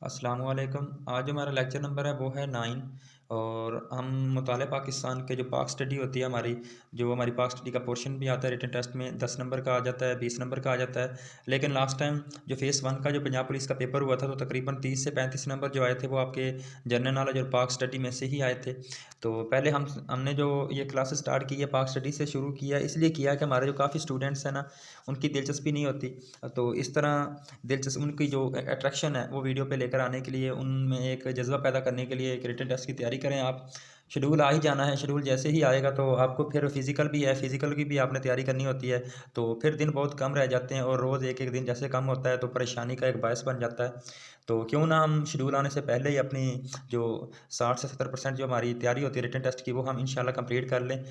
अस्सलाम वालेकुम। आज जो हमारा लेक्चर नंबर है वो है 9। और हम मुताले पाकिस्तान के जो पाक स्टडी होती है हमारी, जो हमारी पाक स्टडी का पोर्शन भी आता है रिटन टेस्ट में 10 नंबर का आ जाता है, 20 नंबर का आ जाता है। लेकिन लास्ट टाइम जो फेज़ 1 का जो पंजाब पुलिस का पेपर हुआ था तो तकरीबन 30 से 35 नंबर जो आए थे वो आपके जनरल नॉलेज और पाक स्टडी में से ही आए थे। तो पहले हमने जो ये क्लासेस स्टार्ट की है पाक स्टडी से शुरू किया, इसलिए किया कि हमारे जो काफ़ी स्टूडेंट्स हैं ना, उनकी दिलचस्पी नहीं होती। तो इस तरह दिलचस्प उनकी जो अट्रैक्शन है वो वीडियो पे लेकर आने के लिए, उनमें एक जज़्बा पैदा करने के लिए एक रिटन टेस्ट की तैयारी करें आप। शेड्यूल आ ही जाना है, शेड्यूल जैसे ही आएगा तो आपको फिर फिज़िकल भी है, फिज़िकल की भी आपने तैयारी करनी होती है। तो फिर दिन बहुत कम रह जाते हैं और रोज़ एक एक दिन जैसे कम होता है तो परेशानी का एक बायस बन जाता है। तो क्यों ना हम शेड्यूल आने से पहले ही अपनी जो 60 से 70% जो हमारी तैयारी होती है रिटन टेस्ट की वो हम इंशाल्लाह कंप्लीट कर लें।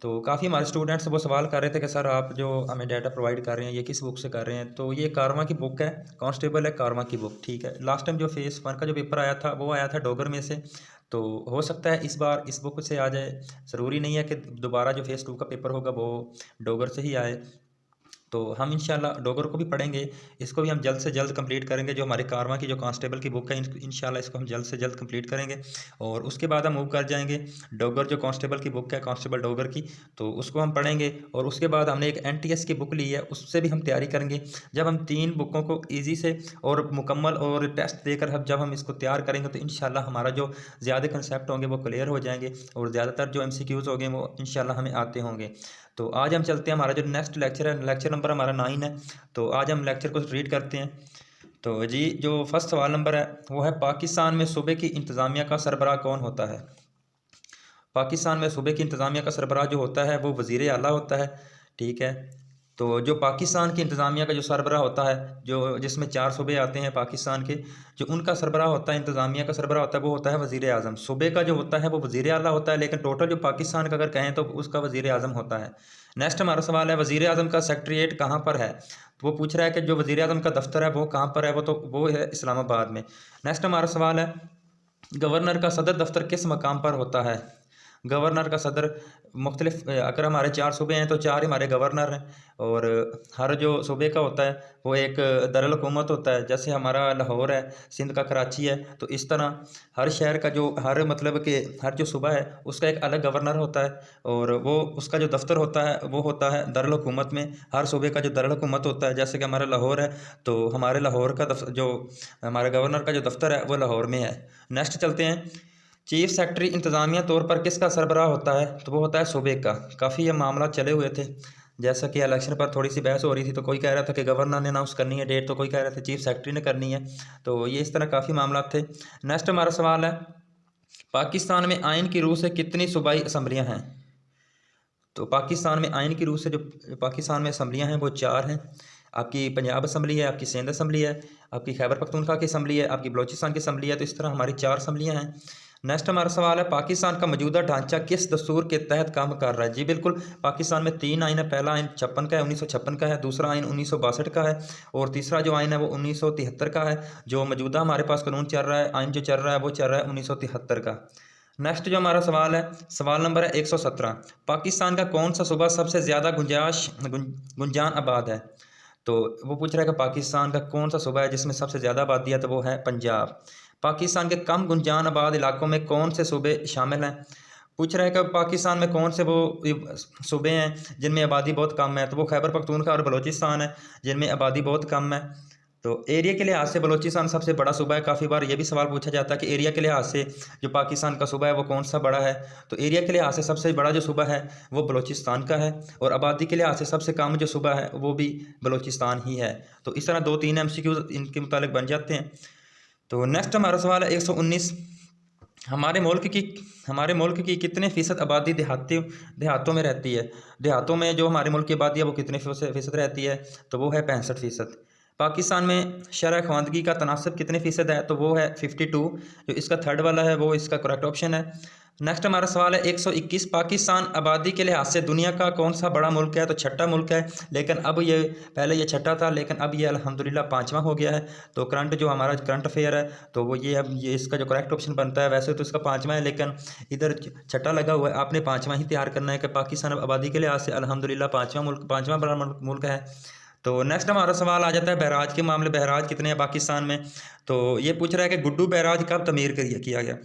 तो काफ़ी हमारे स्टूडेंट्स वो सवाल कर रहे थे कि सर आप जो हमें डाटा प्रोवाइड कर रहे हैं ये किस बुक से कर रहे हैं। तो ये कारवां की बुक है, कांस्टेबल है कारवां की बुक, ठीक है। लास्ट टाइम जो फेज़ 1 का जो पेपर आया था वो आया था डोगर में से। तो हो सकता है इस बार इस बुक से आ जाए, ज़रूरी नहीं है कि दोबारा जो फेज़ 2 का पेपर होगा वो डोगर से ही आए। तो हम इंशाल्लाह डोगर को भी पढ़ेंगे, इसको भी हम जल्द से जल्द कंप्लीट करेंगे। जो हमारे कारवां की जो कांस्टेबल की बुक है इंशाल्लाह इसको हम जल्द से जल्द कंप्लीट करेंगे। और उसके बाद हम मूव कर जाएंगे डोगर, जो कांस्टेबल की बुक है कांस्टेबल डोगर की, तो उसको हम पढ़ेंगे। और उसके बाद हमने एक एनटीएस की बुक ली है, उससे भी हम तैयारी करेंगे। जब हम 3 बुकों को ईजी से और मुकम्मल और टेस्ट देकर जब हम इसको तैयार करेंगे तो इंशाल्लाह हमारा जो ज़्यादा कंसेप्ट होंगे वो क्लियर हो जाएंगे और ज़्यादातर जो एमसीक्यूज़ होंगे वो इंशाल्लाह हमें आते होंगे। तो आज हम चलते हैं, हमारा जो नेक्स्ट लेक्चर है, लेक्चर नंबर हमारा 9 है। तो आज हम लेक्चर को रीड करते हैं। तो जी जो फर्स्ट सवाल नंबर है वो है, पाकिस्तान में सूबे की इंतज़ामिया का सरबराह कौन होता है। पाकिस्तान में सूबे की इंतज़ामिया का सरबराह जो होता है वो वज़ीर आला होता है, ठीक है। तो जो पाकिस्तान की इंतज़ामिया का जो सरबराह होता है, जो जिसमें 4 सूबे आते हैं पाकिस्तान के, जो उनका सरबराह होता है, इंतज़ामिया का सरबराह होता है, वो होता है वज़ीर आज़म। सूबे का जो होता है वो वज़ीर आला होता है, लेकिन टोटल जो पाकिस्तान का अगर कहें तो उसका वज़ीर आज़म होता है। नेक्स्ट हमारा सवाल है, वज़ीर आज़म का सेक्रेटेरिएट कहाँ पर है। तो वो पूछ रहा है कि जो वज़ीर आज़म का दफ्तर है वो कहाँ पर है, वो है इस्लामाबाद में। नेक्स्ट हमारा सवाल है, गवर्नर का सदर दफ्तर किस मकाम पर होता है। गवर्नर का सदर मुख्तलिफ, अगर हमारे 4 सूबे हैं तो 4 ही हमारे गवर्नर हैं। और हर जो सूबे का होता है वो एक दारुल हुकूमत होता है। जैसे हमारा लाहौर है, सिंध का कराची है, तो इस तरह हर शहर का जो हर मतलब कि हर जो सूबा है उसका एक अलग गवर्नर होता है और वो उसका जो दफ्तर होता है वो होता है दारुल हुकूमत में। हर सूबे का जो दारुल हुकूमत होता है, जैसे कि हमारा लाहौर है तो हमारे लाहौर का जो हमारे गवर्नर का जो दफ्तर है वो लाहौर में है। नेक्स्ट चलते हैं, चीफ सेक्रेटरी इंतज़ामिया तौर पर किसका सरबराह होता है। तो वो होता है सूबे का। काफ़ी ये मामला चले हुए थे, जैसा कि इलेक्शन पर थोड़ी सी बहस हो रही थी, तो कोई कह रहा था कि गवर्नर ने अनाउंस करनी है डेट, तो कोई कह रहा था चीफ सेक्रेटरी ने करनी है। तो ये इस तरह काफ़ी मामला थे। नेक्स्ट हमारा सवाल है, पाकिस्तान में आइन की रूह से कितनी सूबाई असम्बलियाँ हैं। तो पाकिस्तान में आइन की रूह से जो पाकिस्तान में असम्बलियाँ हैं वो 4 हैं। आपकी पंजाब असम्बली है, आपकी सिंध असम्बली है, आपकी खैबर पख्तूनख्वा की असम्बली है, आपकी बलोचिस्तान की असम्बली है। तो इस तरह हमारी 4 असम्बलियाँ हैं। नेक्स्ट हमारा सवाल है, पाकिस्तान का मौजूदा ढांचा किस दस्तूर के तहत काम कर रहा है। जी बिल्कुल, पाकिस्तान में 3 आइन है। पहला आइन 56 का है, 1956 का है। दूसरा आइन 1962 का है और तीसरा जो आइन है वो 1973 का है। जो मौजूदा हमारे पास कानून चल रहा है, आइन जो चल रहा है वो चल रहा है 1973 का। नेक्स्ट जो हमारा सवाल है, सवाल नंबर है 117, पाकिस्तान का कौन सा सूबा सबसे ज़्यादा गुंजान आबाद है। तो वो पूछ रहा है कि पाकिस्तान का कौन सा सूबा है जिसमें सबसे ज़्यादा आबादी है, तो वो है पंजाब। पाकिस्तान के कम गुंजान आबाद इलाकों में कौन से सूबे शामिल हैं। पूछ रहा है कि पाकिस्तान में कौन से वो सूबे हैं जिनमें आबादी बहुत कम है। तो वो खैबर पख्तूनख्वा और बलोचिस्तान है जिनमें आबादी बहुत कम है। तो एरिया के लिहाज से बलोचिस्तान सबसे बड़ा सूबा है। काफ़ी बार ये भी सवाल पूछा जाता है कि एरिया के लिहाज से जो पाकिस्तान का सूबा है वो कौन सा बड़ा है। तो एरिया के लिहाज से सबसे बड़ा जो सूबा है वो बलोचिस्तान का है और आबादी के लिहाज से सबसे कम जो सूबा है वो भी बलोचिस्तान ही है। तो इस तरह 2-3 एमसीक्यूज इनके मुतालिक बन जाते हैं। तो नेक्स्ट हमारा सवाल है 119, हमारे मुल्क की कितने फ़ीसद आबादी देहातों में रहती है। देहातों में जो हमारे मुल्क की आबादी है वो कितने फ़ीसद रहती है। तो वो है 65%। पाकिस्तान में शरह ख़वानदगी का तनासब कितने फ़ीसद है। तो वो है 52। जो इसका थर्ड वाला है वो इसका करेक्ट ऑप्शन है। नेक्स्ट हमारा सवाल है 121, पाकिस्तान आबादी के लिहाज से दुनिया का कौन सा बड़ा मुल्क है। तो छठा मुल्क है, लेकिन अब ये पहले ये छठा था लेकिन अब ये अल्हम्दुलिल्लाह 5वां हो गया है। तो करंट जो हमारा करंट अफेयर है तो वो ये अब ये इसका जो करेक्ट ऑप्शन बनता है, वैसे तो इसका 5वां है लेकिन इधर छठा लगा हुआ है। आपने 5वां ही तैयार करना है कि पाकिस्तान आबादी के लिहाज से अल्हम्दुलिल्लाह 5वां बड़ा मुल्क है। तो नेक्स्ट हमारा सवाल आ जाता है बहराज के मामले। बहराज कितने हैं पाकिस्तान में? तो ये पूछ रहा है कि गुड्डू बहराज कब तमीर किया गया।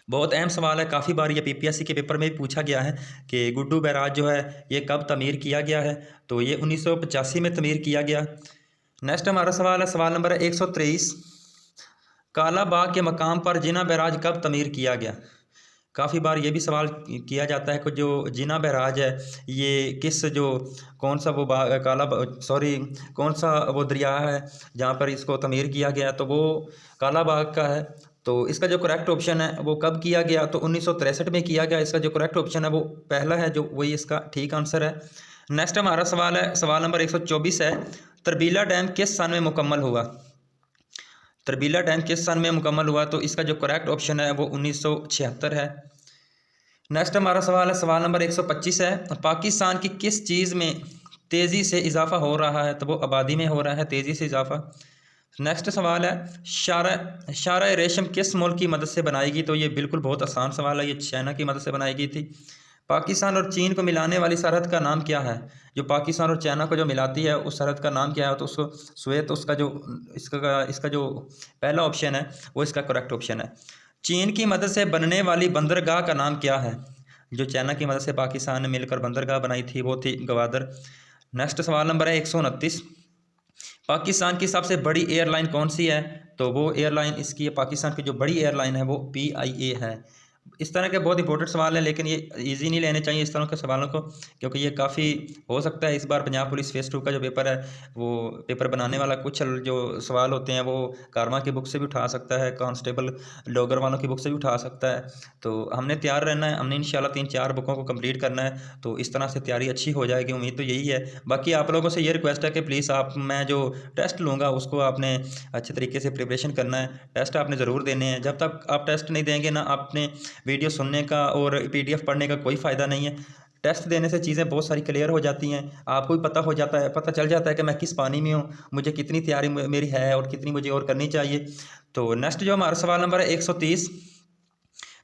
बहुत अहम सवाल है, काफ़ी बार ये पीपीएससी के पेपर में भी पूछा गया है कि गुड्डू बैराज जो है ये कब तमीर किया गया है। तो ये 1985 में तमीर किया गया। नेक्स्ट हमारा सवाल है, सवाल नंबर है 123, काला बाग के मकाम पर जिना बैराज कब तमीर किया गया। काफ़ी बार ये भी सवाल किया जाता है कि जो जिना बैराज है ये किस जो कौन सा वो कौन सा वो दरिया है जहाँ पर इसको तमीर किया गया, तो वो काला बाग का है। तो इसका जो करेक्ट ऑप्शन है वो कब किया गया, तो 1963 में किया गया। इसका जो करेक्ट ऑप्शन है वो पहला है, जो वही इसका ठीक आंसर है। नेक्स्ट हमारा सवाल है, सवाल नंबर 124 है, तरबीला डैम किस सन में मुकम्मल हुआ। तरबीला डैम किस सन में मुकम्मल हुआ, तो इसका जो करेक्ट ऑप्शन है वो 1976 है। नेक्स्ट हमारा सवाल है, सवाल नंबर 125 है, पाकिस्तान की किस चीज़ में तेज़ी से इजाफा हो रहा है, तो वो आबादी में हो रहा है तेज़ी से इजाफा। नेक्स्ट सवाल है, शारा रेशम किस मुल्क की मदद से बनाई गई, तो ये बिल्कुल बहुत आसान सवाल है, ये चाइना की मदद से बनाई गई थी। पाकिस्तान और चीन को मिलाने वाली सरहद का नाम क्या है, जो पाकिस्तान और चाइना को जो मिलाती है उस सरहद का नाम क्या है, तो उसको स्वेत, उसका जो इसका जो पहला ऑप्शन है वो इसका करेक्ट ऑप्शन है। चीन की मदद से बनने वाली बंदरगाह का नाम क्या है, जो चाइना की मदद से पाकिस्तान ने मिलकर बंदरगाह बनाई थी वो थी गवादर। नेक्स्ट सवाल नंबर है 129, पाकिस्तान की सबसे बड़ी एयरलाइन कौन सी है, तो वो एयरलाइन इसकी है, पाकिस्तान की जो बड़ी एयरलाइन है वो PIA है। इस तरह के बहुत इंपॉर्टेंट सवाल हैं, लेकिन ये इजी नहीं लेने चाहिए इस तरह के सवालों को, क्योंकि ये काफ़ी हो सकता है इस बार पंजाब पुलिस फेस 2 का जो पेपर है वो पेपर बनाने वाला कुछ जो सवाल होते हैं वो कारवा की बुक से भी उठा सकता है, कांस्टेबल लॉगर वालों की बुक से भी उठा सकता है। तो हमने तैयार रहना है, हमने इंशाल्लाह 3-4 बुकों को कंप्लीट करना है, तो इस तरह से तैयारी अच्छी हो जाएगी, उम्मीद तो यही है। बाकी आप लोगों से ये रिक्वेस्ट है कि प्लीज़ मैं जो टेस्ट लूँगा उसको आपने अच्छे तरीके से प्रिपरेशन करना है, टेस्ट आपने ज़रूर देने हैं। जब तक आप टेस्ट नहीं देंगे ना, आपने वीडियो सुनने का और PDF पढ़ने का कोई फ़ायदा नहीं है। टेस्ट देने से चीज़ें बहुत सारी क्लियर हो जाती हैं, आपको भी पता चल जाता है कि मैं किस पानी में हूँ, मुझे कितनी तैयारी मेरी है और कितनी मुझे और करनी चाहिए। तो नेक्स्ट जो हमारा सवाल नंबर है 130,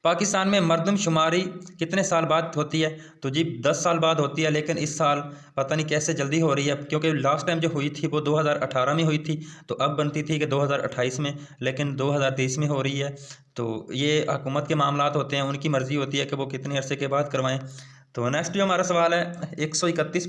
पाकिस्तान में मरदमशुमारी कितने साल बाद होती है, तो जी 10 साल बाद होती है, लेकिन इस साल पता नहीं कैसे जल्दी हो रही है, क्योंकि लास्ट टाइम जो हुई थी वो 2018 में हुई थी, तो अब बनती थी कि 2028 में, लेकिन 2023 में हो रही है। तो ये हुकूमत के मामलात होते हैं, उनकी मर्ज़ी होती है कि वो कितने अरसे के बाद करवाएं। तो नेक्स्ट जो हमारा सवाल है 131,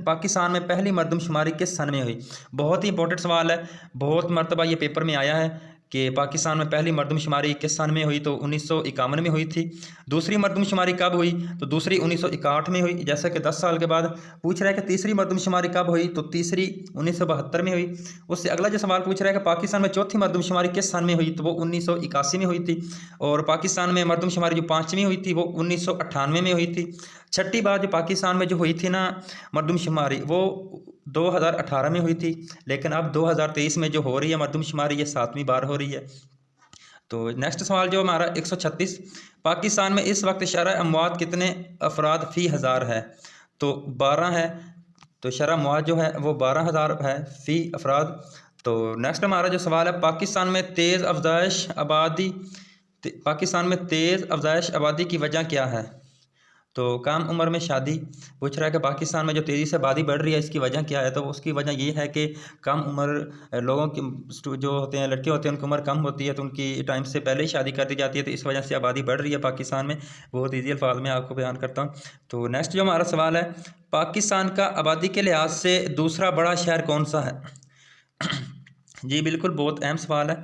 पाकिस्तान में पहली मरदमशुमारी किस सन में हुई। बहुत ही इंपॉर्टेंट सवाल है, बहुत मरतबा ये पेपर में आया है कि पाकिस्तान में पहली मरदमशुमारी किस सन में हुई, तो 1951 में हुई थी। दूसरी मरदमशुमारी कब हुई, तो दूसरी 1961 में हुई। जैसे कि 10 साल के बाद पूछ रहा है कि तीसरी मरदमशुमारी कब हुई, तो तीसरी 1972 में हुई। उससे अगला जो सवाल पूछ रहा है कि पाकिस्तान में चौथी मरदमशुमारी किस सन में हुई, तो वो 1981 में हुई थी। और पाकिस्तान में मरदमशुमारी जो 5वीं हुई थी वो 1998 में हुई थी। छठी बार जो पाकिस्तान में जो हुई थी ना मरदमशुमारी, वो 2018 में हुई थी, लेकिन अब 2023 में जो हो रही है मरदमशुमारी ये 7वीं बार हो रही है। तो नेक्स्ट सवाल जो हमारा 136, पाकिस्तान में इस वक्त शरह अमवात कितने अफराद फ़ी हज़ार है, तो 12 है। तो शरह अमवात जो है वो 12,000 है फ़ी अफराद। तो नेक्स्ट हमारा जो सवाल है, पाकिस्तान में तेज़ अफजाइश आबादी की वजह क्या है, तो कम उम्र में शादी। पूछ रहा है कि पाकिस्तान में जो तेज़ी से आबादी बढ़ रही है इसकी वजह क्या है, तो उसकी वजह ये है कि कम उम्र लोगों की जो होते हैं, लड़के होते हैं, उनकी उम्र कम होती है, तो उनकी टाइम से पहले ही शादी कर दी जाती है, तो इस वजह से आबादी बढ़ रही है पाकिस्तान में। बहुत ईजी अल्फाज में आपको बयान करता हूँ। तो नेक्स्ट जो हमारा सवाल है, पाकिस्तान का आबादी के लिहाज से दूसरा बड़ा शहर कौन सा है। जी बिल्कुल, बहुत अहम सवाल है।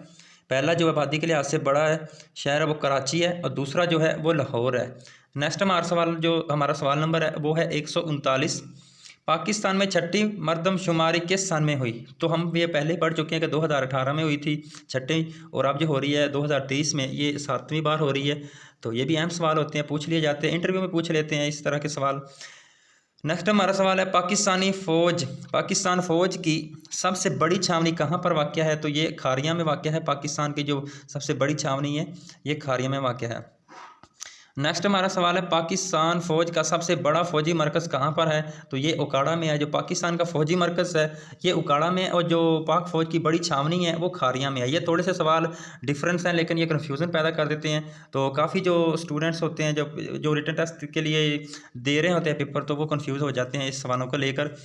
पहला जो आबादी के लिहाज से बड़ा है शहर है वो कराची है, और दूसरा जो है वो लाहौर है। नेक्स्ट हमारा सवाल नंबर है वो है 139, पाकिस्तान में छठी मरदमशुमारी किस सन में हुई, तो हम ये पहले पढ़ चुके हैं कि 2018 में हुई थी छठी, और अब जो हो रही है 2023 में, ये 7वीं बार हो रही है। तो ये भी अहम सवाल होते हैं, पूछ लिए जाते हैं, इंटरव्यू में पूछ लेते हैं इस तरह के सवाल। नेक्स्ट हमारा सवाल है, पाकिस्तान फ़ौज की सबसे बड़ी छावनी कहाँ पर वाक़ है, तो ये खारिया में वाक़ है। पाकिस्तान की जो सबसे बड़ी छावनी है ये खारिया में वाक़ है। नेक्स्ट हमारा सवाल है, पाकिस्तान फ़ौज का सबसे बड़ा फ़ौजी मरकज़ कहाँ पर है? तो ये उकाड़ा में है। जो पाकिस्तान का फ़ौजी मरकज़ है ये उकाड़ा में है, और जो पाक फ़ौज की बड़ी छावनी है वो खारिया में है। ये थोड़े से सवाल डिफरेंस हैं, लेकिन ये कन्फ्यूज़न पैदा कर देते हैं। तो काफ़ी जो स्टूडेंट्स होते हैं, जो रिटन टेस्ट के लिए दे रहे होते हैं पेपर, तो वो कन्फ्यूज़ हो जाते हैं इस सवालों को लेकर।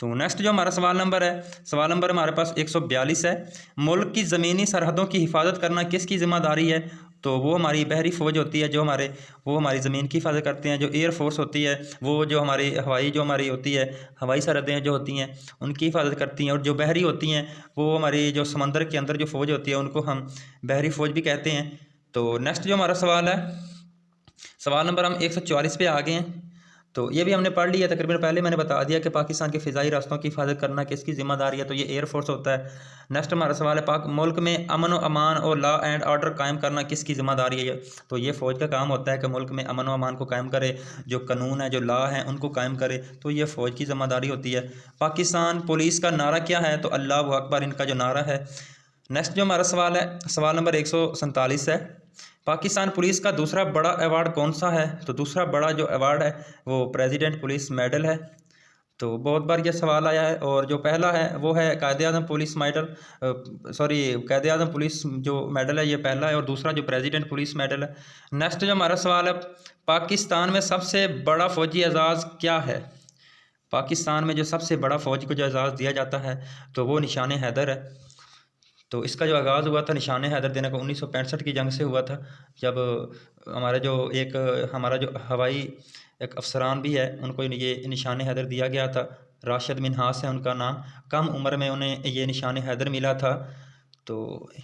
तो नेक्स्ट जो हमारा सवाल नंबर है, सवाल नंबर हमारे पास 142 है। मुल्क की ज़मीनी सरहदों की हिफाजत करना किसकी ज़िम्मेदारी है? तो वो हमारी बहरी फ़ौज होती है, वो हमारी ज़मीन की हिफाजत करते हैं। जो एयर फोर्स होती है वो जो हमारी हवाई होती है, हवाई सरहदें जो होती हैं उनकी हिफाजत करती हैं। और जो बहरी होती हैं वो हमारी जो समंदर के अंदर जो फ़ौज होती है उनको हम बहरी फ़ौज भी कहते हैं। तो नेक्स्ट जो हमारा सवाल है, सवाल नंबर हम 144 पे आ गए हैं। तो ये भी हमने पढ़ लिया तकरीबन, पहले मैंने बता दिया कि पाकिस्तान के फ़िज़ाई रास्तों की हिफाजत करना किसकी ज़िम्मेदारी है, तो ये एयर फोर्स होता है। नेक्स्ट हमारा सवाल है, पाक मुल्क में अमन व अमान और लॉ एंड ऑर्डर कायम करना किसकी ज़िम्मेदारी है? तो ये फ़ौज का काम होता है कि मुल्क में अमन व अमान को कायम करे, जो कानून है, जो लॉ है, उनको कायम करे, तो ये फ़ौज की ज़िम्मेदारी होती है। पाकिस्तान पुलिस का नारा क्या है? तो अल्लाहु अकबर इनका जो नारा है। नेक्स्ट जो हमारा सवाल है, सवाल नंबर 147 है। पाकिस्तान पुलिस का दूसरा बड़ा अवार्ड कौन सा है? तो दूसरा बड़ा जो अवार्ड है वो प्रेसिडेंट पुलिस मेडल है। तो बहुत बार ये सवाल आया है, और जो पहला है वो है Quaid-e-Azam police medal, Quaid-e-Azam police जो मेडल है ये पहला है, और दूसरा जो प्रेसिडेंट पुलिस मेडल है। नेक्स्ट जो हमारा सवाल है, पाकिस्तान में सबसे बड़ा फ़ौजी एजाज़ क्या है? पाकिस्तान में जो सबसे बड़ा फ़ौज को जो एजाज़ दिया जाता है तो वो निशान हैदर है। तो इसका जो आगाज़ हुआ था निशान हैदर देने को 1965 की जंग से हुआ था, जब हमारा जो हवाई एक अफसरान भी है उनको ये निशान हैदर दिया गया था। राशिद मिन्हास है उनका नाम। कम उम्र में उन्हें ये निशान हैदर मिला था। तो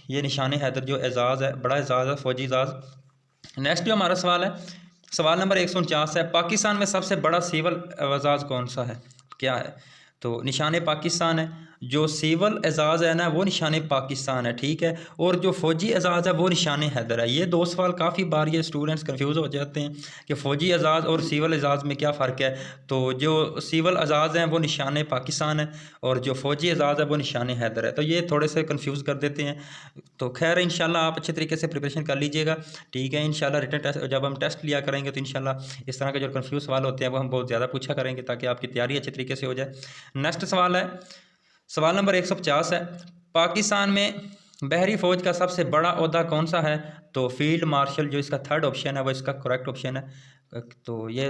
ये निशान हैदर जो एजाज़ है, बड़ा एजाज़ है, फ़ौजी एजाज़। नेक्स्ट जो हमारा सवाल है, सवाल नंबर 149 है। पाकिस्तान में सबसे बड़ा सिविल एजाज़ कौन सा है, क्या है? तो निशान पाकिस्तान है। जो सिविल एजाज़ है ना वो निशान पाकिस्तान है, ठीक है। और जो फ़ौजी एजाज़ है वो निशान हैदर है। ये दो सवाल काफ़ी बार ये स्टूडेंट्स कंफ्यूज हो जाते हैं कि फ़ौजी एजाज़ और सिविल एजाज़ में क्या फ़र्क है। तो जो सिविल एजाज़ हैं वो निशान पाकिस्तान है, और जो फ़ौजी एजाज़ है वो निशान हैदर है। तो ये थोड़े से कंफ्यूज कर देते हैं। तो खैर इंशाल्लाह आप अच्छे तरीके से प्रिपरेशन कर लीजिएगा, ठीक है। इंशाल्लाह रिटन टेस्ट जब हम टेस्ट लिया करेंगे तो इंशाल्लाह इस तरह के जो कंफ्यूज सवाल होते हैं वो हम बहुत ज़्यादा पूछा करेंगे, ताकि आपकी तैयारी अच्छे तरीके से हो जाए। नेक्स्ट सवाल है, सवाल नंबर 150 है। पाकिस्तान में बहरी फ़ौज का सबसे बड़ा ओहदा कौन सा है? तो फील्ड मार्शल, जो इसका थर्ड ऑप्शन है वो इसका करेक्ट ऑप्शन है। तो ये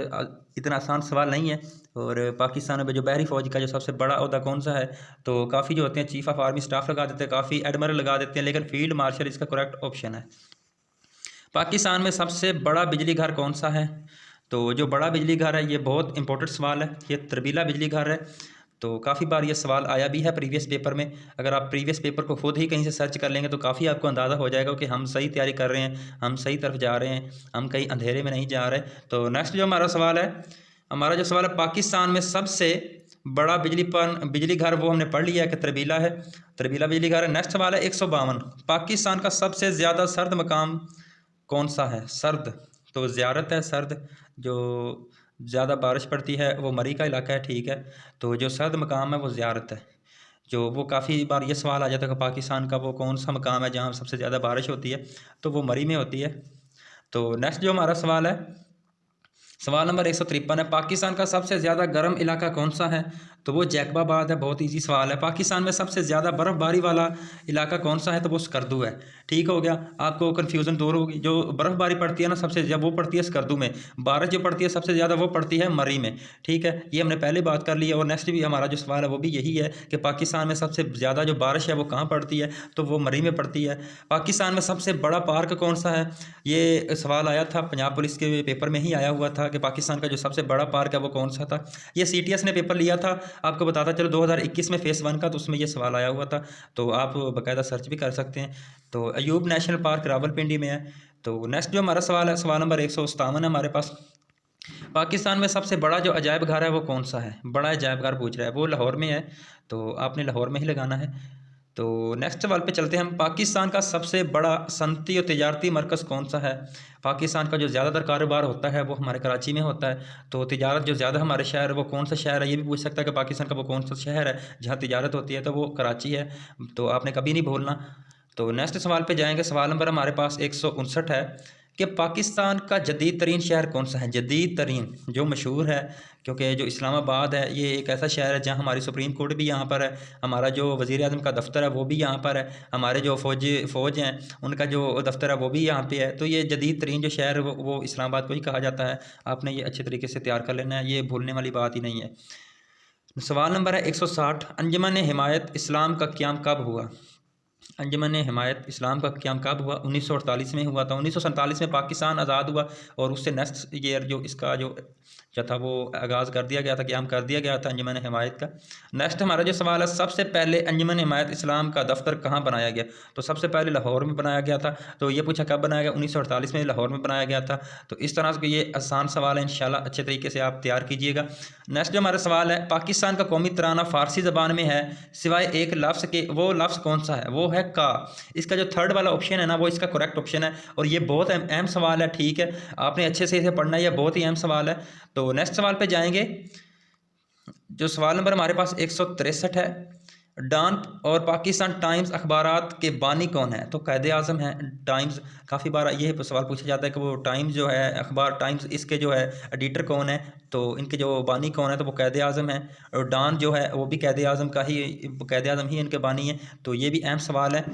इतना आसान सवाल नहीं है। और पाकिस्तान में जो बहरी फ़ौज का जो सबसे बड़ा ओहदा कौन सा है, तो काफ़ी जो होते हैं चीफ ऑफ आर्मी स्टाफ लगा देते हैं, काफ़ी एडमिरल लगा देते हैं, लेकिन फील्ड मार्शल इसका करेक्ट ऑप्शन है। पाकिस्तान में सबसे बड़ा बिजली घर कौन सा है? तो जो बड़ा बिजली घर है ये बहुत इंपॉर्टेंट सवाल है, ये तरबीला बिजली घर है। तो काफ़ी बार ये सवाल आया भी है प्रीवियस पेपर में। अगर आप प्रीवियस पेपर को खुद ही कहीं से सर्च कर लेंगे तो काफ़ी आपको अंदाज़ा हो जाएगा कि हम सही तैयारी कर रहे हैं, हम सही तरफ जा रहे हैं, हम कहीं अंधेरे में नहीं जा रहे। तो नेक्स्ट जो हमारा सवाल है, पाकिस्तान में सबसे बड़ा बिजली घर वो हमने पढ़ लिया है कि तरबीला है, तरबीला बिजली घर है। नेक्स्ट सवाल है 152, पाकिस्तान का सबसे ज़्यादा सर्द मकाम कौन सा है? सर्द, तो ज़ियारत है सर्द। जो ज़्यादा बारिश पड़ती है वो मरी का इलाका है, ठीक है। तो जो सर्द मकाम है वो ज़ियारत है। जो वो काफ़ी बार ये सवाल आ जाता है कि पाकिस्तान का वो कौन सा मकाम है जहाँ सबसे ज़्यादा बारिश होती है, तो वो मरी में होती है। तो नेक्स्ट जो हमारा सवाल है, सवाल नंबर 153 है। पाकिस्तान का सबसे ज़्यादा गर्म इलाका कौन सा है? तो वो जैकबाबाद है। बहुत इजी सवाल है। पाकिस्तान में सबसे ज़्यादा बर्फ़बारी वाला इलाका कौन सा है? तो वो स्कर्दू है, ठीक हो गया। आपको कन्फ्यूज़न दूर होगी। जो बर्फ़बारी पड़ती है ना सबसे ज़्यादा वो पड़ती है स्कर्दू में, बारिश जो पड़ती है सबसे ज़्यादा वो पड़ती है मरी में, ठीक है। ये हमने पहले बात कर ली है। और नेक्स्ट भी हमारा जो सवाल है वो भी यही है कि पाकिस्तान में सबसे ज़्यादा जो बारिश है वो कहाँ पड़ती है, तो वो मरी में पड़ती है। पाकिस्तान में सबसे बड़ा पार्क कौन सा है? ये सवाल आया था पंजाब पुलिस के पेपर में ही आया हुआ था कि पाकिस्तान का जो सबसे बड़ा पार्क है वो कौन सा था। ये CTS ने पेपर लिया था, आपको बताता चलो 2021 में फेज़ 1 का, तो उसमें ये सवाल आया हुआ था। तो आप बाकायदा सर्च भी कर सकते हैं। तो अयूब नेशनल पार्क रावलपिंडी में है। तो नेक्स्ट जो हमारा सवाल है, सवाल नंबर 157 है हमारे पास। पाकिस्तान में सबसे बड़ा जो अजायब घर है वो कौन सा है? बड़ा अजायब घर पूछ रहा है, वो लाहौर में है। तो आपने लाहौर में ही लगाना है। तो नेक्स्ट सवाल पे चलते हैं हम। पाकिस्तान का सबसे बड़ा सनती और तिजारती मरकज़ कौन सा है? पाकिस्तान का जो ज़्यादातर कारोबार होता है वो हमारे कराची में होता है। तो तिजारत जो ज़्यादा हमारे शहर वो कौन सा शहर है, ये भी पूछ सकता है कि पाकिस्तान का वो कौन सा शहर है जहाँ तिजारत होती है, तो वो कराची है। तो आपने कभी नहीं भूलना। तो नेक्स्ट सवाल पे जाएंगे। सवाल नंबर हमारे पास 159 है कि पाकिस्तान का जदीद तरीन शहर कौन सा है। जदीद तरीन जो मशहूर है, क्योंकि जो इस्लामाबाद है ये एक ऐसा शहर है जहाँ हमारी सुप्रीम कोर्ट भी यहाँ पर है, हमारा जो वज़ीर आज़म का दफ्तर है वो भी यहाँ पर है, हमारे जो फ़ौज हैं उनका जो दफ्तर है वो भी यहाँ पे है। तो ये जदीद तरीन जो शहर वो इस्लामाबाद को ही कहा जाता है। आपने ये अच्छे तरीके से तैयार कर लेना है, ये भूलने वाली बात ही नहीं है। सवाल नंबर है 160, अंजुमन हिमायत इस्लाम का क़याम कब हुआ। अंजुमन हिमायत इस्लाम का क़याम कब हुआ। 1948 में हुआ था। 1947 में पाकिस्तान आज़ाद हुआ और उससे नेक्स्ट ईयर जो इसका जो था वो आगाज़ कर दिया गया था, क़याम कर दिया गया था अंजुमन हिमायत का। नेक्स्ट हमारा जो सवाल है, सबसे पहले अंजुमन हिमायत इस्लाम का दफ्तर कहाँ बनाया गया। तो सबसे पहले लाहौर में बनाया गया था। तो ये पूछा कब बनाया गया, 1948 में लाहौर में बनाया गया था। तो इस तरह से ये आसान सवाल है, इंशाल्लाह अच्छे तरीके से आप तैयार कीजिएगा। नेक्स्ट जो हमारा सवाल है, पाकिस्तान का कौमी तराना फ़ारसी ज़बान में है सिवाय एक लफ्ज़ के, वो लफ्ज़ कौन सा है। वो है का। इसका जो थर्ड वाला ऑप्शन है ना वो इसका करेक्ट ऑप्शन है और ये बहुत अहम सवाल है। ठीक है, आपने अच्छे से इसे पढ़ना है, यह बहुत ही अहम सवाल है। तो नेक्स्ट सवाल पे जाएंगे। जो सवाल नंबर हमारे पास 163 है, डॉन और पाकिस्तान टाइम्स अखबारात के बानी कौन है। तो कायदे आज़म है टाइम्स। काफ़ी बार ये सवाल पूछा जाता है कि वो टाइम्स जो है अखबार टाइम्स, इसके जो है एडिटर कौन है। तो इनके जो बानी कौन है, तो वो कायदे आज़म है। और डॉन जो है वो भी कायदे आज़म का ही, कायदे आज़म ही इनके बानी है। तो ये भी अहम सवाल है।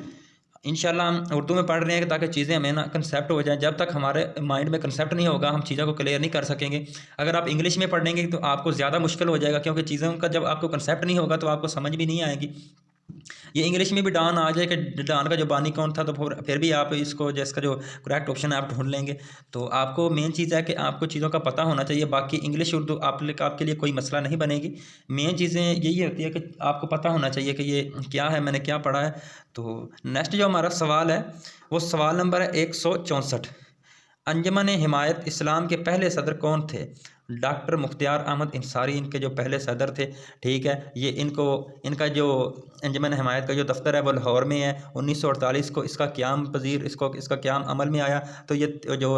इंशाल्लाह हम उर्दू में पढ़ रहे हैं ताकि चीज़ें हमें ना कंसेप्ट हो जाएं। जब तक हमारे माइंड में कंसेप्ट नहीं होगा हम चीज़ों को क्लियर नहीं कर सकेंगे। अगर आप इंग्लिश में पढ़ेंगे तो आपको ज़्यादा मुश्किल हो जाएगा, क्योंकि चीज़ों का जब आपको कंसेप्ट नहीं होगा तो आपको समझ भी नहीं आएगी। ये इंग्लिश में भी डॉन आ जाए कि डॉन का जो बानी कौन था, तो फिर भी आप इसको जिसका जो करेक्ट ऑप्शन है आप ढूंढ लेंगे। तो आपको मेन चीज़ है कि आपको चीज़ों का पता होना चाहिए। बाकी इंग्लिश उर्दू आपके लिए कोई मसला नहीं बनेगी। मेन चीज़ें यही होती है कि आपको पता होना चाहिए कि ये क्या है, मैंने क्या पढ़ा है। तो नेक्स्ट जो हमारा सवाल है वो सवाल नंबर है 164, अंजुमन हिमायत इस्लाम के पहले सदर कौन थे। डॉक्टर मुख्तियार अहमद अंसारी इनके जो पहले सदर थे। ठीक है, ये इनका जो अंजुमन हिमायत का जो दफ्तर है वो लाहौर में है। 1948 को इसका क़याम पजीर इसका क़याम अमल में आया। तो ये जो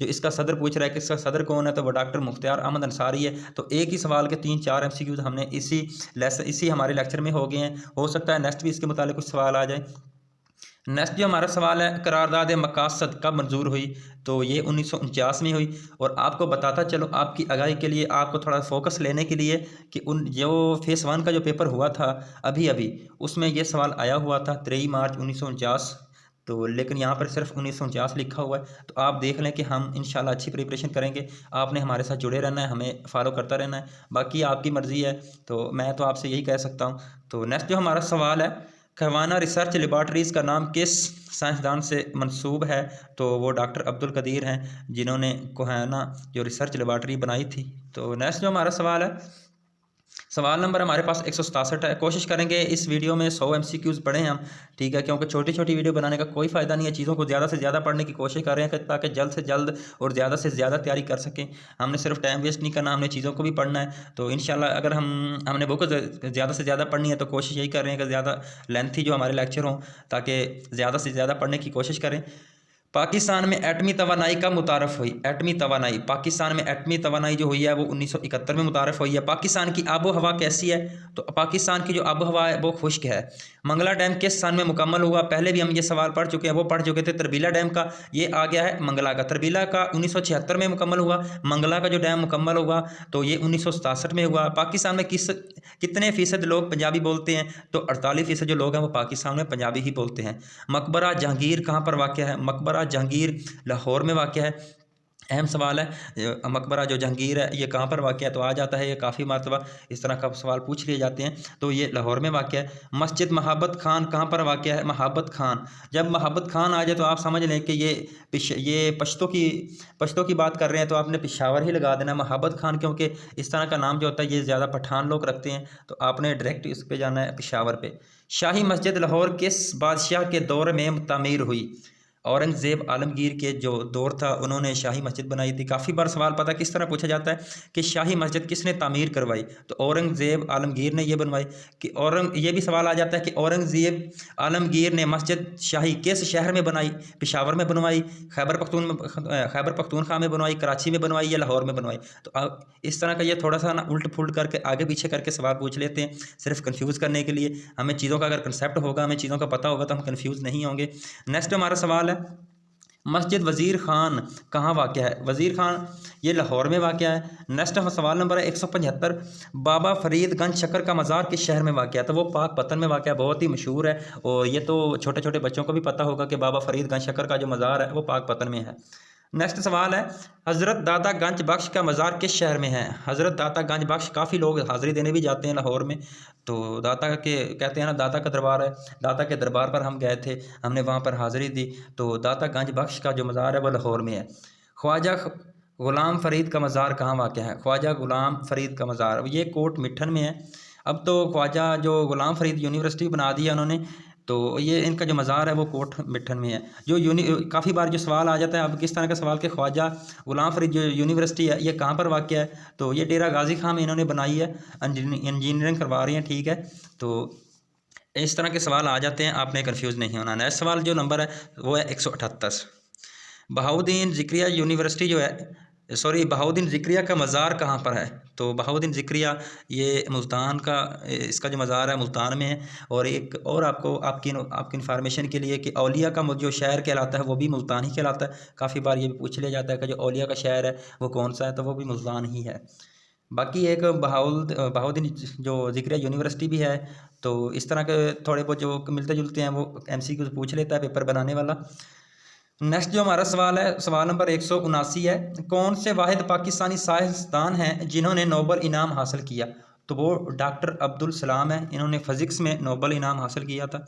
इसका सदर पूछ रहा है कि इसका सदर कौन है, तो वो डॉक्टर मुख्तियार अहमद अंसारी है। तो एक ही सवाल के 3-4 MCQs हमने इसी हमारे लेक्चर में हो गए हैं। हो सकता है नेक्स्ट भी इसके मुतालिक कुछ सवाल आ जाए। नेक्स्ट जो हमारा सवाल है, करारदाद मकासद कब मंजूर हुई। तो ये 1949 में हुई। और आपको बताता चलो आपकी आगाही के लिए, आपको थोड़ा फोकस लेने के लिए, कि उन जो फेज़ 1 का जो पेपर हुआ था अभी उसमें ये सवाल आया हुआ था 23 मार्च 1949। तो लेकिन यहाँ पर सिर्फ 1949 लिखा हुआ है। तो आप देख लें कि हम इंशाल्लाह अच्छी प्रिपरेशन करेंगे। आपने हमारे साथ जुड़े रहना है, हमें फॉलो करता रहना है, बाकी आपकी मर्ज़ी है। तो मैं तो आपसे यही कह सकता हूँ। तो नेक्स्ट जो हमारा सवाल है, खवाना रिसर्च लेबॉर्ट्रीज़ का नाम किस साइंसदान से मंसूब है। तो वो डॉक्टर अब्दुल कदीर हैं जिन्होंने खवाना जो रिसर्च लेबॉर्ट्री बनाई थी। तो नेक्स्ट जो हमारा सवाल है, सवाल नंबर हमारे पास 167 है। कोशिश करेंगे इस वीडियो में 100 MCQs पढ़ें हम। ठीक है, क्योंकि छोटी छोटी वीडियो बनाने का कोई फ़ायदा नहीं है। चीज़ों को ज़्यादा से ज़्यादा पढ़ने की कोशिश कर रहे हैं ताकि जल्द से जल्द और ज़्यादा से ज़्यादा तैयारी कर सकें। हमने सिर्फ टाइम वेस्ट नहीं करना, हमने चीज़ों को भी पढ़ना है। तो इंशाल्लाह अगर हमने बुक ज़्यादा से ज़्यादा पढ़नी है तो कोशिश यही कर रहे हैं कि ज़्यादा लेंथी जो हमारे लेक्चर हों, ताकि ज़्यादा से ज़्यादा पढ़ने की कोशिश करें। पाकिस्तान में एटमी तवानाई कब मुतारफ़ हुई। एटमी तवानाई, पाकिस्तान में एटमी तवानाई जो हुई है वो 1971 में मुतारफ़ हुई है। पाकिस्तान की आबो हवा कैसी है। तो पाकिस्तान की जो आबो हवा है वो खुश्क है। मंगला डैम किस सन में मुकम्मल हुआ। पहले भी हम ये सवाल पढ़ चुके हैं, वो पढ़ चुके थे। तरबीला डैम का ये आ गया है मंगला का। तरबीला का 1976 में मुकम्मल हुआ। मंगला का जो डैम मुकम्मल हुआ तो ये 1967 में हुआ। पाकिस्तान में कितने फ़ीसद लोग पंजाबी बोलते हैं। तो 48% जो लोग हैं वो पाकिस्तान में पंजाबी ही बोलते हैं। मकबरा जहांगीर कहाँ पर वाक़ है। मकबरा जहांगीर लाहौर में वाक़ है। अहम सवाल है, मकबरा जो जहांगीर है ये कहाँ पर वाक़ है। तो आ जाता है, ये काफ़ी मरतबा इस तरह का सवाल पूछ लिए जाते हैं। तो ये लाहौर में वाक़ है। मस्जिद महाबत खान कहाँ पर वाक़ है। महाबत खान, जब महाबत खान आ जाए तो आप समझ लें कि ये पश्तो की बात कर रहे हैं, तो आपने पेशावर ही लगा देना महाबत खान, क्योंकि इस तरह का नाम जो होता है ये ज़्यादा पठान लोग रखते हैं। तो आपने डायरेक्ट इस पर जाना है, पेशावर पे। शाही मस्जिद लाहौर किस बादशाह के दौर में तामीर हुई। औरंगज़ेब आलमगीर के जो दौर था उन्होंने शाही मस्जिद बनाई थी। काफ़ी बार सवाल पता किस तरह पूछा जाता है कि शाही मस्जिद किसने तामीर करवाई। तो औरंगज़ेब आलमगीर ने ये बनवाई। ये भी सवाल आ जाता है कि औरंगज़ेब आलमगीर ने मस्जिद शाही किस शहर में बनाई। पेशावर में बनवाई, खैबर पख्तूनख्वा में बनवाई, कराची में बनवाई या लाहौर में बनवाई। तो इस तरह का ये थोड़ा सा ना उल्ट फुल्ट करके आगे पीछे करके सवाल पूछ लेते हैं सिर्फ कन्फ्यूज़ करने के लिए। हमें चीज़ों का अगर कंसेप्ट होगा, हमें चीज़ों का पता होगा तो हम कन्फ्यूज़ नहीं होंगे। नेक्स्ट हमारा सवाल है, मस्जिद वज़ीर ख़ान कहाँ वाक़या है? वज़ीर ख़ान ये लाहौर में वाक़या है। नेक्स्ट सवाल नंबर है 175, बाबा फ़रीद गंज शक्कर का मज़ार किस शहर में वाक़या है? तो वो पाकपतन में वाक़या, बहुत ही मशहूर है और ये तो छोटे छोटे बच्चों को भी पता होगा कि बाबा फ़रीद गंज शक्कर का जो मज़ार है वो पाकपतन में है। नेक्स्ट सवाल है, हज़रत दाता गंज बख्श का मज़ार किस शहर में है? हज़रत दाता गंज बख्श, काफ़ी लोग हाज़िरी देने भी जाते हैं लाहौर में, तो दाता के कहते हैं ना, दाता का दरबार है, दाता के दरबार पर हम गए थे, हमने वहाँ पर हाज़िरी दी, तो दाता गंज बख्श का जो मज़ार है वो लाहौर में है। ख्वाजा ग़ुलाम फ़रीद का मज़ार कहाँ वाक़या है? ख्वाजा ग़ुलाम फ़रीद का मज़ार ये कोट मिठन में है। अब तो ख्वाजा जो ग़ुलाम फ़रीद यूनिवर्सिटी बना दी है उन्होंने, तो ये इनका जो मज़ार है वो कोट मिठन में है। जो काफ़ी बार जो सवाल आ जाता है अब किस तरह का सवाल कि ख्वाजा ग़ुलाम फ़रीद जो यूनिवर्सिटी है ये कहाँ पर वाक़या है? तो ये डेरा गाज़ी खां में इन्होंने बनाई है, इंजीनियरिंग करवा रही हैं, ठीक है। तो इस तरह के सवाल आ जाते हैं, आपने कन्फ्यूज़ नहीं होना। नेक्स्ट सवाल जो नंबर है वो है 178, बहाउद्दीन ज़िक्रिया यूनिवर्सिटी जो है, सॉरी, बहाउद्दीन ज़िक्रिया का मज़ार कहाँ पर है? तो बहाउद्दीन ज़िक्रिया ये मुल्तान का, इसका जो मज़ार है मुल्तान में है। और एक और आपको आपकी इन्फॉर्मेशन के लिए कि औलिया का जो शहर कहलाता है वो भी मुल्तान ही कहलाता है। काफ़ी बार ये भी पूछ लिया जाता है कि जो औलिया का शहर है वो कौन सा है, तो वो भी मुल्तान ही है। बाकी एक बहाउद्दीन जो ज़िक्रिया यूनिवर्सिटी भी है। तो इस तरह के थोड़े बहुत जो मिलते जुलते हैं वो MCQ पूछ लेता है पेपर बनाने वाला। नेक्स्ट जो हमारा सवाल है, सवाल नंबर 179 है, कौन से वाहिद पाकिस्तानी साइंसदान हैं जिन्होंने नोबल इनाम हासिल किया? तो वो डॉक्टर अब्दुल सलाम है, इन्होंने फ़िज़िक्स में नोबल इनाम हासिल किया था।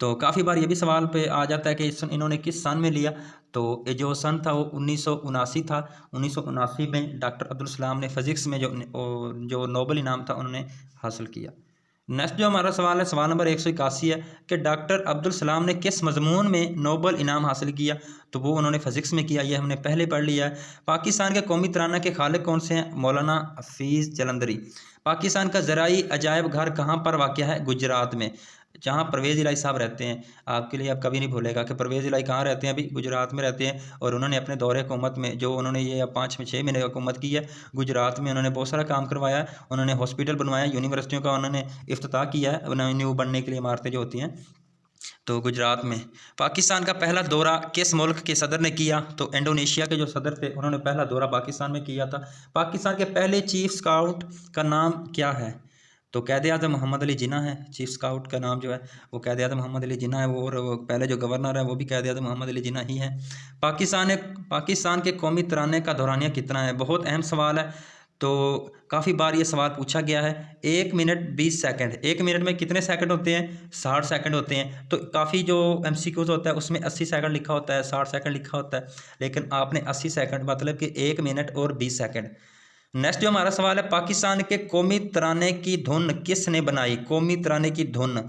तो काफ़ी बार ये भी सवाल पे आ जाता है कि इन्होंने किस सन में लिया? तो ये जो सन था वो 1979 था। 1979 में डॉक्टर अब्दुल सलाम ने फ़िज़िक्स में जो नोबल इनाम था उन्होंने हासिल किया। नेक्स्ट जो हमारा सवाल है, सवाल नंबर 181 है कि डॉक्टर अब्दुल सलाम ने किस मज़मून में नोबल इनाम हासिल किया? तो वो उन्होंने फ़िज़िक्स में किया, ये हमने पहले पढ़ लिया है। पाकिस्तान के कौमी तराना के खालिक कौन से हैं? मौलाना हफ़ीज़ जलंधरी। पाकिस्तान का ज़राई अजायब घर कहाँ पर वाक़या है? गुजरात में, जहाँ परवेज़ इलाही साहब रहते हैं। आपके लिए अब कभी नहीं भूलेगा कि परवेज़ इलाही कहाँ रहते हैं, अभी गुजरात में रहते हैं। और उन्होंने अपने दौरे हुकूमत में, जो उन्होंने ये 5-6 महीने हुकूमत की है, गुजरात में उन्होंने बहुत सारा काम करवाया है। उन्होंने हॉस्पिटल बनवाया, यूनिवर्सिटियों का उन्होंने इफ्तिताह किया है, न्यू बनने के लिए इमारतें जो होती हैं। तो गुजरात में। पाकिस्तान का पहला दौरा किस मुल्क के सदर ने किया? तो इंडोनेशिया के जो सदर थे उन्होंने पहला दौरा पाकिस्तान में किया था। पाकिस्तान के पहले चीफ स्काउट का नाम क्या है? तो कैद-ए-आज़म मोहम्मद अली जिन्ना है। चीफ स्काउट का नाम जो है वो कैद-ए-आज़म मोहम्मद अली जिन्ना है, और वो पहले जो गवर्नर है वो भी कैद-ए-आज़म मोहम्मद अली जिन्ना ही है। पाकिस्तान के कौमी तराने का दौरानिया कितना है? बहुत अहम सवाल है, तो काफ़ी बार ये सवाल पूछा गया है। 1 मिनट 20 सेकंड। 1 मिनट में कितने सेकंड होते हैं? 60 सेकंड होते हैं। तो काफ़ी जो MCQs होता है उसमें 80 सेकंड लिखा होता है, 60 सेकंड लिखा होता है, लेकिन आपने 80 सेकंड मतलब कि 1 मिनट और 20 सेकंड। नेक्स्ट जो हमारा सवाल है, पाकिस्तान के कौमी तराने की धुन किसने बनाई? कौमी तराने की धुन,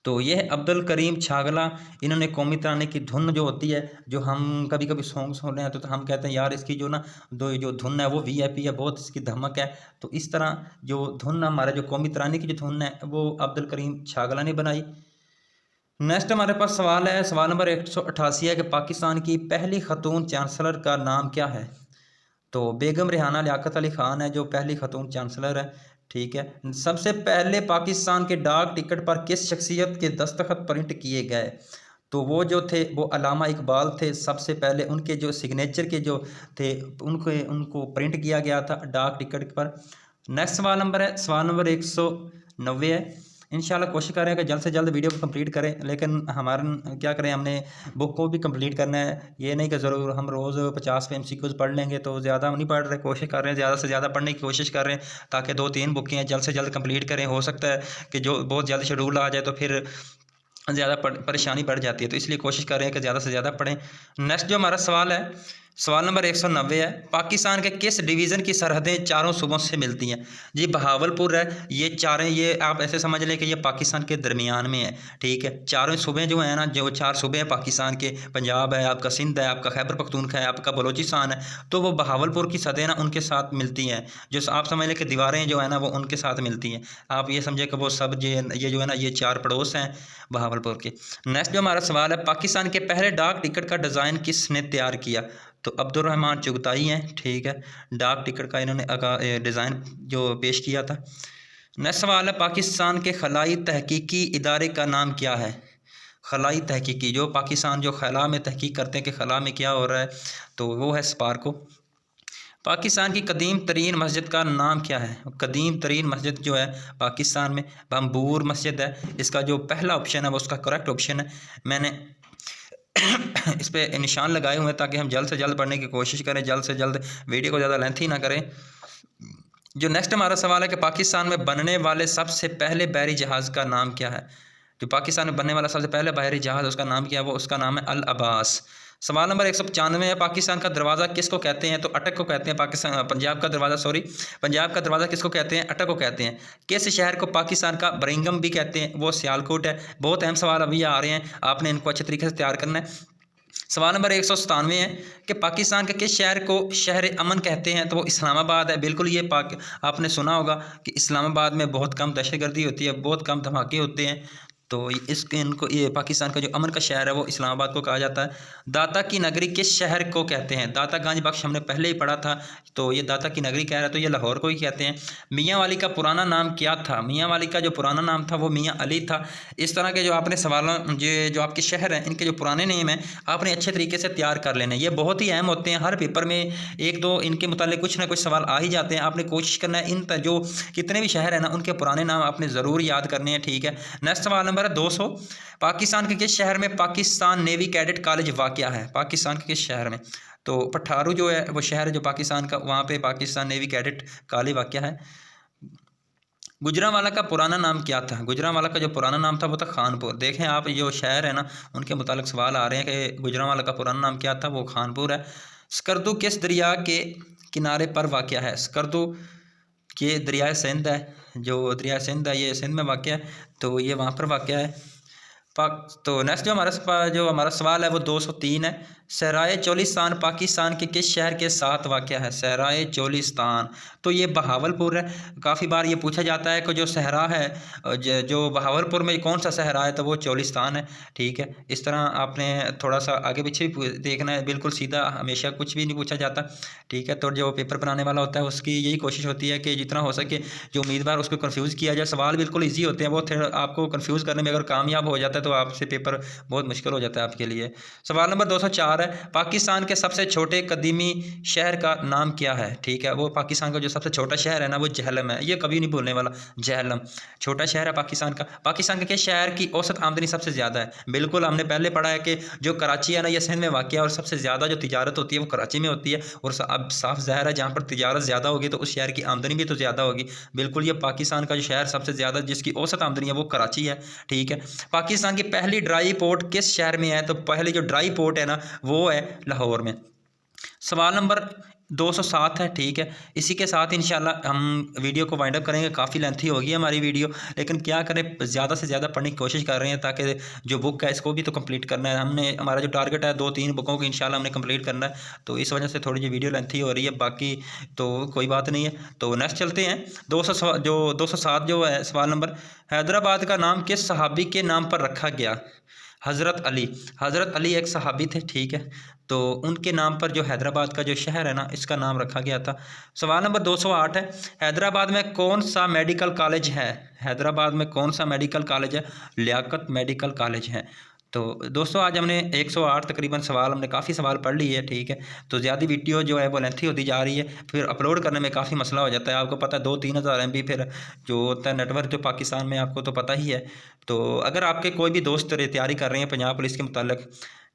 तो ये है अब्दुल करीम छागला। इन्होंने कौमी तराने की धुन जो होती है, जो हम कभी कभी सॉन्ग सुन रहे हैं तो हम कहते हैं यार इसकी जो ना जो धुन है वो VIP है, बहुत इसकी धमक है। तो इस तरह जो धुन हमारे जो कौमी तराने की जो धुन है वो अब्दुल करीम छागला ने बनाई। नेक्स्ट हमारे पास सवाल है, सवाल नंबर 188 है कि पाकिस्तान की पहली खतून चांसलर का नाम क्या है? तो बेगम रेहाना लियाकत अली ख़ान है जो पहली खतून चांसलर है, ठीक है। सबसे पहले पाकिस्तान के डाक टिकट पर किस शख्सियत के दस्तखत प्रिंट किए गए? तो वो जो थे वो अल्लामा इकबाल थे। सबसे पहले उनके जो सिग्नेचर के जो थे उनको प्रिंट किया गया था डाक टिकट पर। नेक्स्ट सवाल नंबर है, सवाल नंबर 190 है। इंशाल्लाह कोशिश करें कि जल्द से जल्द वीडियो को कंप्लीट करें, लेकिन हमारा क्या करें, हमने बुक को भी कंप्लीट करना है। ये नहीं कि ज़रूर हम रोज़ 50 MCQs पढ़ लेंगे, तो ज़्यादा हम नहीं पढ़ रहे, कोशिश कर रहे हैं ज़्यादा से ज़्यादा पढ़ने की कोशिश कर रहे हैं, ताकि 2-3 बुकें जल्द से जल्द कंप्लीट करें। हो सकता है कि जो बहुत ज़्यादा शेड्यूल आ जाए तो फिर ज़्यादा परेशानी बढ़ जाती है, तो इसलिए कोशिश कर रहे हैं कि ज़्यादा से ज़्यादा पढ़ें। नेक्स्ट जो हमारा सवाल है, सवाल नंबर 190 है, पाकिस्तान के किस डिवीज़न की सरहदें चारों सूबों से मिलती हैं? जी बहावलपुर है। ये आप ऐसे समझ लें कि ये पाकिस्तान के दरमियान में है, ठीक है। चारों सूबे जो हैं ना, जो 4 सूबे हैं पाकिस्तान के, पंजाब है, आपका सिंध है, आपका खैबर पख्तूनख्वा है, आपका बलोचिस्तान है, तो वो बहावलपुर की सतह ना उनके साथ मिलती हैं। जो आप समझ लें कि दीवारें जो है ना वो उनके साथ मिलती हैं। आप ये समझे कि वो सब ये जो है ना ये 4 पड़ोस हैं बहावलपुर के। नेक्स्ट जो हमारा सवाल है, पाकिस्तान के पहले डाक टिकट का डिज़ाइन किसने तैयार किया? तो अब्दुर्रहमान चुगताई हैं, ठीक है। डाक टिकट का इन्होंने डिज़ाइन जो पेश किया था। नेक्स्ट सवाल है, पाकिस्तान के खलाई तहकीकी इदारे का नाम क्या है? खलाई तहकीकी, जो पाकिस्तान जो खला में तहकीक करते हैं कि खला में क्या हो रहा है, तो वो है स्पार्को। पाकिस्तान की कदीम तरीन मस्जिद का नाम क्या है? कदीम तरीन मस्जिद जो है पाकिस्तान में बम्बूर मस्जिद है। इसका जो पहला ऑप्शन है वो उसका करेक्ट ऑप्शन है। मैंने इस पर निशान लगाए हुए हैं ताकि हम जल्द से जल्द पढ़ने की कोशिश करें, जल्द से जल्द, वीडियो को ज़्यादा लेंथी ना करें। जो नेक्स्ट हमारा सवाल है कि पाकिस्तान में बनने वाले सबसे पहले बहरी जहाज़ का नाम क्या है? जो पाकिस्तान में बनने वाला सबसे पहले बहरी जहाज़ उसका नाम क्या है? वो उसका नाम है अल अब्बास। सवाल नंबर 195 है, पाकिस्तान का दरवाज़ा किसको कहते हैं? तो अटक को कहते हैं। पाकिस्तान पंजाब का दरवाज़ा, सॉरी, पंजाब का दरवाज़ा किसको कहते हैं? अटक को कहते हैं। किस शहर को पाकिस्तान का बरिंगम भी कहते हैं? वो सियालकोट है। बहुत अहम सवाल अभी आ रहे हैं, आपने इनको अच्छे तरीके से तैयार करना है। सवाल नंबर 197 है कि पाकिस्तान के किस शहर को शहर अमन कहते हैं? तो वो इस्लामाबाद है। बिल्कुल, ये आपने सुना होगा कि इस्लामाबाद में बहुत कम दहशतगर्दी होती है, बहुत कम धमाके होते हैं। तो इसके इनको ये पाकिस्तान का जो अमन का शहर है वो इस्लामाबाद को कहा जाता है। दाता की नगरी किस शहर को कहते हैं? दाता गंज बख्श हमने पहले ही पढ़ा था, तो ये दाता की नगरी कह रहा है, तो ये लाहौर को ही कहते हैं। मियाँ वाली का पुराना नाम क्या था? मियाँ वाली का जो पुराना नाम था वो मियाँ अली था। इस तरह के जो आपने सवालों जो आपके शहर हैं इनके जो पुराने नेम हैं आपने अच्छे तरीके से तैयार कर लेने, ये बहुत ही अहम होते हैं। हर पेपर में एक दो इनके मुतालिक कुछ ना कुछ सवाल आ ही जाते हैं। आपने कोशिश करना है इन जो कितने भी शहर हैं ना उनके पुराने नाम आपने ज़रूर याद करने हैं, ठीक है। नेक्स्ट सवाल नंबर 200, पाकिस्तान के किस शहर में पाकिस्तान नेवी कैडेट कॉलेज वाक़या है? पाकिस्तान के किस शहर में? तो पठारू जो है वो शहर है जो पाकिस्तान का, वहाँ पे पाकिस्तान नेवी कैडेट कॉलेज वाक़या है। गुजरांवाला का पुराना नाम क्या था? गुजरांवाला का जो पुराना नाम था वो था खानपुर। देखें आप, जो शहर है ना उनके मुतालिक सवाल आ रहे हैं कि गुजरांवाला का पुराना नाम क्या था? वो खानपुर है। स्कर्दू किस दरिया के किनारे पर वाक़या है? स्कर्दू ये दरिया सिंध है, जो दरिया सिंध है ये सिंध में वाक़या है, तो ये वहाँ पर वाक़या है। तो नेक्स्ट जो हमारा सवाल है वो 203 है। सहराए चोलिस्तान पाकिस्तान के किस शहर के साथ वाक़या है? सहराए चोलिस्तान, तो ये बहावलपुर है। काफ़ी बार ये पूछा जाता है कि जो सहरा है जो बहावलपुर में कौन सा सहरा है? तो वो चोलिस्तान है, ठीक है। इस तरह आपने थोड़ा सा आगे पीछे भी देखना है, बिल्कुल सीधा हमेशा कुछ भी नहीं पूछा जाता, ठीक है। तो जो पेपर बनाने वाला होता है उसकी यही कोशिश होती है कि जितना हो सके जो उम्मीदवार उसको कन्फ्यूज़ किया जाए। सवाल बिल्कुल ईजी होते हैं, वो आपको कन्फ्यूज़ करने में अगर कामयाब हो जाता है तो आपसे पेपर बहुत मुश्किल हो जाता है आपके लिए। सवाल नंबर 204 है, पाकिस्तान के सबसे छोटे कदीमी शहर का नाम क्या है? ठीक है, वो पाकिस्तान का जो सबसे छोटा शहर है ना वो जहलम है। ये कभी नहीं भूलने वाला, जहलम छोटा शहर है पाकिस्तान का। पाकिस्तान के शहर की औसत आमदनी सबसे ज़्यादा है? बिल्कुल, हमने पहले पढ़ा है कि जो कराची है ना ये सिंध में वाक़या है और सबसे ज़्यादा जो तिजारत होती है वो कराची में होती है। और अब साफ ज़ाहिर है जहाँ पर तिजारत ज़्यादा होगी तो उस शहर की आमदनी भी तो ज़्यादा होगी। बिल्कुल, ये पाकिस्तान का जो शहर सबसे ज़्यादा जिसकी औसत आमदनी है वो कराची है, ठीक है। पाकिस्तान की पहली ड्राई पोर्ट किस शहर में है? तो पहली जो ड्राई पोर्ट है ना वो है लाहौर में। सवाल नंबर 207 है, ठीक है। इसी के साथ इंशाल्लाह हम वीडियो को वाइंड अप करेंगे। काफ़ी लेंथी होगी हमारी वीडियो, लेकिन क्या करें, ज़्यादा से ज़्यादा पढ़ने की कोशिश कर रहे हैं ताकि जो बुक है इसको भी तो कंप्लीट करना है। हमारा जो टारगेट है 2-3 बुकों को इंशाल्लाह हमने कंप्लीट करना है, तो इस वजह से थोड़ी जी वीडियो लेंथी हो रही है, बाकी तो कोई बात नहीं है। तो नेक्स्ट चलते हैं। 207 जो है सवाल नंबर, हैदराबाद का नाम किस सहाबी के नाम पर रखा गया? हज़रत अली। हज़रत अली एक सहाबी थे, ठीक है, तो उनके नाम पर जो हैदराबाद का जो शहर है ना इसका नाम रखा गया था। सवाल नंबर 208 है, हैदराबाद में कौन सा मेडिकल कॉलेज है? हैदराबाद में कौन सा मेडिकल कॉलेज है? लियाकत मेडिकल कॉलेज है। तो दोस्तों आज हमने 108 तकरीबन सवाल, हमने काफ़ी सवाल पढ़ लिए है, ठीक है। तो ज़्यादा वीडियो जो है वो लेंथी होती जा रही है, फिर अपलोड करने में काफ़ी मसला हो जाता है। आपको पता है 2-3 हज़ार MB फिर जो होता है नेटवर्क जो पाकिस्तान में, आपको तो पता ही है। तो अगर आपके कोई भी दोस्त तैयारी कर रहे हैं पंजाब पुलिस के मुतालिक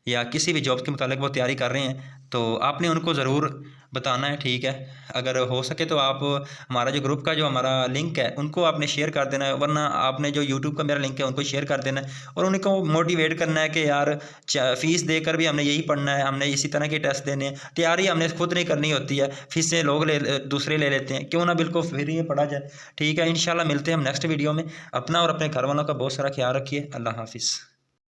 या किसी भी जॉब के मुतालिक वो तैयारी कर रहे हैं तो आपने उनको ज़रूर बताना है, ठीक है। अगर हो सके तो आप हमारा जो ग्रुप का जो हमारा लिंक है उनको आपने शेयर कर देना है, वरना आपने जो यूट्यूब का मेरा लिंक है उनको शेयर कर देना है और उनको मोटिवेट करना है कि यार फ़ीस देकर भी हमने यही पढ़ना है, हमने इसी तरह के टेस्ट देने हैं। तैयारी हमने खुद नहीं करनी होती है, फीसें लोग दूसरे ले लेते हैं, क्यों ना बिल्कुल फ्री में पढ़ा जाए, ठीक है। इंशाल्लाह मिलते हैं हम नेक्स्ट वीडियो में। अपना और अपने घर वालों का बहुत सारा ख्याल रखिए। अल्लाह हाफिज़।